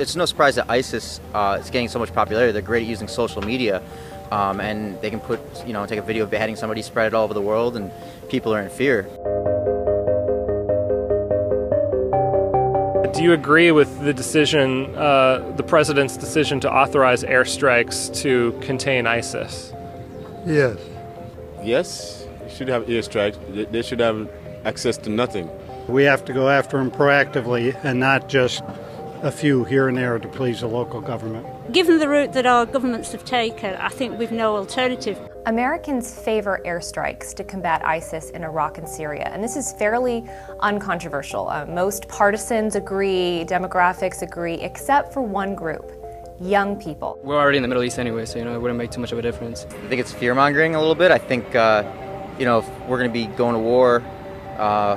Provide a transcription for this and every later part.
it's no surprise that ISIS is getting so much popularity. They're great at using social media, and they can take a video of beheading somebody, spread it all over the world, and people are in fear. Do you agree with the decision, the president's decision to authorize airstrikes to contain ISIS? Yes. Yes, they should have airstrikes. They should have access to nothing. We have to go after them proactively and not just a few here and there to please the local government. Given the route that our governments have taken, I think we've no alternative. Americans favor airstrikes to combat ISIS in Iraq and Syria, and this is fairly uncontroversial. Most partisans agree, demographics agree, except for one group: young people. We're already in the Middle East anyway, so it wouldn't make too much of a difference. I think it's fear-mongering a little bit. I think if we're going to be going to war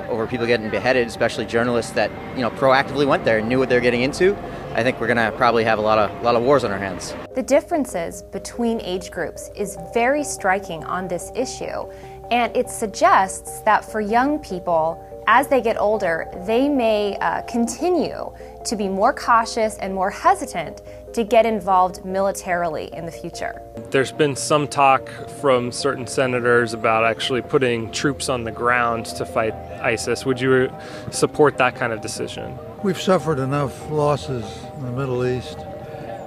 over people getting beheaded, especially journalists that proactively went there and knew what they're getting into, I think we're going to probably have a lot of wars on our hands. The differences between age groups is very striking on this issue, and it suggests that for young people, as they get older, they may continue to be more cautious and more hesitant to get involved militarily in the future. There's been some talk from certain senators about actually putting troops on the ground to fight ISIS. Would you support that kind of decision? We've suffered enough losses in the Middle East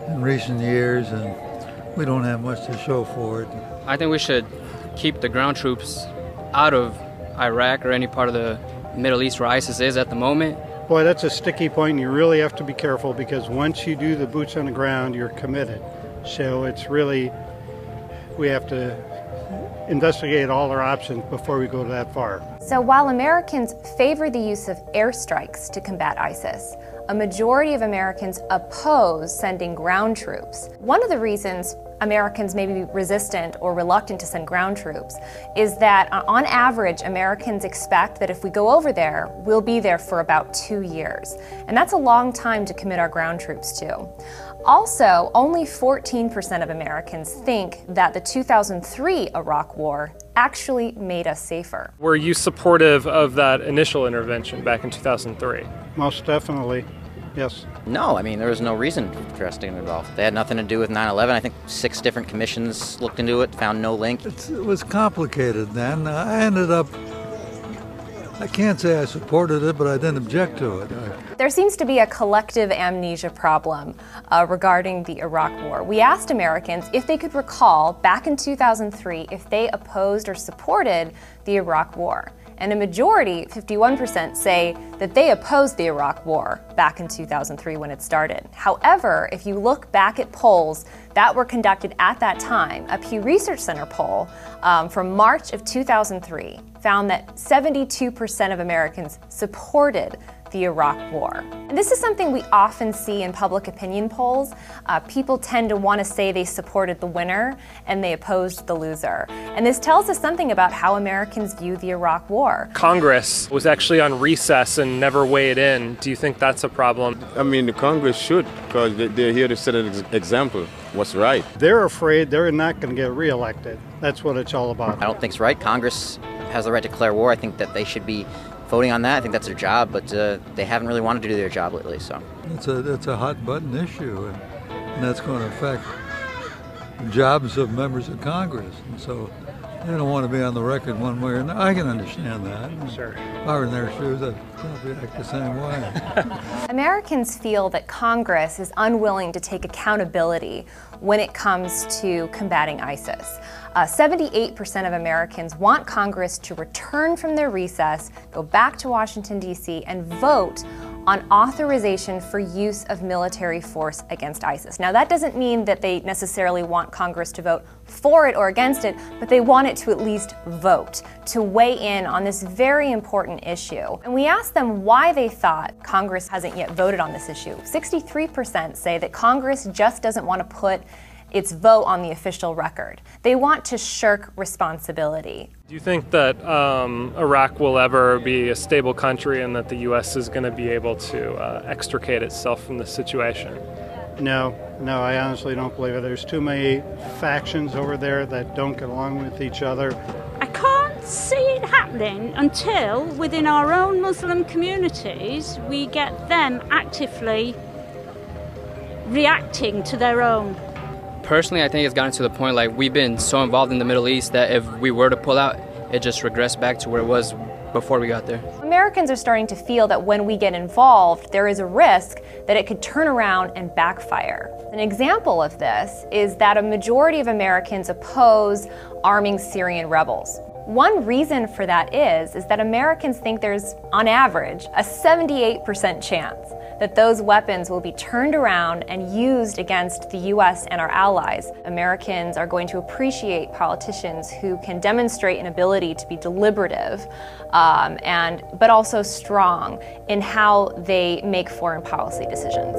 in recent years, and we don't have much to show for it. I think we should keep the ground troops out of Iraq or any part of the Middle East where ISIS is at the moment. Boy, that's a sticky point. You really have to be careful, because once you do the boots on the ground, you're committed. So it's really, we have to investigate all our options before we go that far. So while Americans favor the use of airstrikes to combat ISIS, a majority of Americans oppose sending ground troops. One of the reasons Americans may be resistant or reluctant to send ground troops is that on average, Americans expect that if we go over there, we'll be there for about 2 years. And that's a long time to commit our ground troops to. Also, only 14% of Americans think that the 2003 Iraq War actually made us safer. Were you supportive of that initial intervention back in 2003? Most definitely, yes. No, I mean, there was no reason for us to get involved. They had nothing to do with 9/11. I think 6 different commissions looked into it, found no link. It was complicated then. I ended up, I can't say I supported it, but I didn't object to it. There seems to be a collective amnesia problem regarding the Iraq War. We asked Americans if they could recall back in 2003 if they opposed or supported the Iraq War. And a majority, 51%, say that they opposed the Iraq War back in 2003 when it started. However, if you look back at polls that were conducted at that time, a Pew Research Center poll from March of 2003 found that 72% of Americans supported the Iraq War. And this is something we often see in public opinion polls. People tend to want to say they supported the winner and they opposed the loser. And this tells us something about how Americans view the Iraq War. Congress was actually on recess and never weighed in. Do you think that's a problem? I mean, the Congress should, because they're here to set an example. What's right? They're afraid they're not going to get reelected. That's what it's all about. I don't think it's right. Congress has the right to declare war. I think that they should be voting on that. I think that's their job, but they haven't really wanted to do their job lately. So it's a hot button issue, and that's going to affect the jobs of members of Congress. And so they don't want to be on the record one way or another. I can understand that. Sure. If I were in their shoes, I'd probably act the same way. Americans feel that Congress is unwilling to take accountability when it comes to combating ISIS. 78% of Americans want Congress to return from their recess, go back to Washington, D.C., and vote on authorization for use of military force against ISIS. Now, that doesn't mean that they necessarily want Congress to vote for it or against it, but they want it to at least vote, to weigh in on this very important issue. And we asked them why they thought Congress hasn't yet voted on this issue. 63% say that Congress just doesn't want to put its vote on the official record. They want to shirk responsibility. Do you think that Iraq will ever be a stable country and that the U.S. is going to be able to extricate itself from this situation? No, I honestly don't believe it. There's too many factions over there that don't get along with each other. I can't see it happening until within our own Muslim communities we get them actively reacting to their own. Personally, I think it's gotten to the point like we've been so involved in the Middle East that if we were to pull out, it just regressed back to where it was before we got there. Americans are starting to feel that when we get involved, there is a risk that it could turn around and backfire. An example of this is that a majority of Americans oppose arming Syrian rebels. One reason for that is that Americans think there's, on average, a 78% chance that those weapons will be turned around and used against the U.S. and our allies. Americans are going to appreciate politicians who can demonstrate an ability to be deliberative, but also strong in how they make foreign policy decisions.